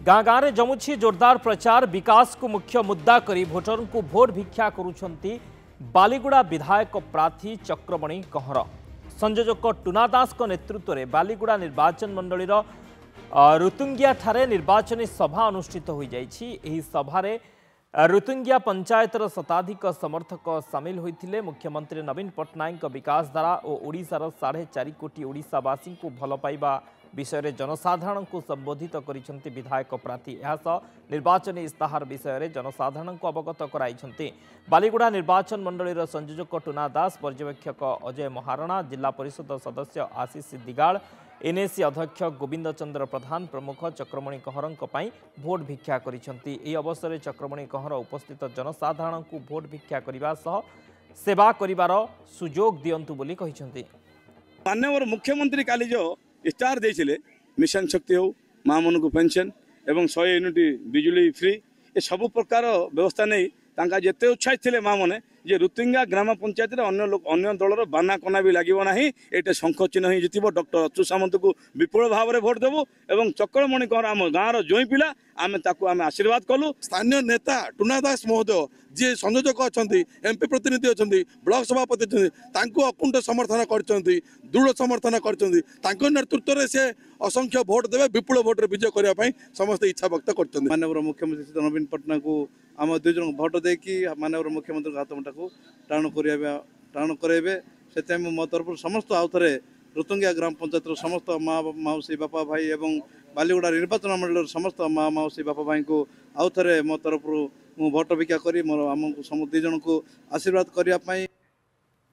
गाँ गाँव में जमुछि जोरदार प्रचार विकास को मुख्य मुद्दा करी भोटर को भोट भिक्षा करुछंती बालीगुड़ा विधायक प्रार्थी चक्रमणि कंहर। संयोजक टुना दास नेतृत्व में बालीगुड़ा निर्वाचन मंडलीर रुतुंगिया ठारे निर्वाचनी सभा अनुष्ठित हो जाइछि। सभारे रुतुंगिया पंचायतर शताधिक समर्थक सामिल होते। मुख्यमंत्री नवीन पट्टनायक विकास धारा और ओडिशार 4.5 कोटी ओडिशावासी को भल पाइबा विषय में जनसाधारण को संबोधित करिसेंति विधायक प्रार्थी। निर्वाचन इस्ताहार विषय में जनसाधारण को अवगत कराइछंति। बालीगुड़ा निर्वाचन मंडलीर संयोजक टुना दास, पर्यवेक्षक अजय महाराणा, जिला परिषद सदस्य आशीष दिगाड़, एनएसी अध्यक्ष गोविंद चंद्र प्रधान प्रमुख चक्रमणि कंहरଙ୍କ ପାଇଁ भोट भिक्षा करिसेंति। एही अवसर में चक्रमणि कंहर उपस्थित जनसाधारण को भोट भिक्षा करने सह सेवा करिवार सुजोग दियंतु बोली कहिसेंति। माननीय मुख्यमंत्री काली जो स्टार देइछिले मिशन शक्ति हो माँ मन को पेंशन एवं 100 यूनिट बिजुली फ्री ए सब प्रकार व्यवस्था नहीं तांका जेते उत्साहित थे माँ मैंने जे रुतुंगा ग्राम पंचायत अन्य दलर बाना कना भी लगे ना ये शंख चिन्ह ही जित डॉक्टर अच्युत सामंत को विपुल भाव में भोट देवु और चक्रमणि कंहर आम गाँव जोई पिला आम आशीर्वाद कलु। स्थानीय नेता टुना दास महोदय जी संयोजक अच्छा एमपी प्रतिनिधि अच्छा ब्लॉक सभापति अच्छा अकुंठ समर्थन कर दृढ़ समर्थन कर नेतृत्व में से असंख्य भोट देवे विपुल भोट विजय करने समस्त इच्छा व्यक्त कर। माननीय मुख्यमंत्री नवीन पट्टनायक को आम दुई जन भोट देकी माननीय मुख्यमंत्री हाथमटा को टाण कराइबे से मो तरफ समस्त आउ थे रुतुंगिया ग्राम पंचायत समस्त माँ मौसी बापा भाई एवं बालीगुड़ा निर्वाचन मंडल समस्त माँ मौसी बापा भाई को आउ थे मो तरफ भोट भिक्षा कर मोर आम दुई जन को आशीर्वाद करने।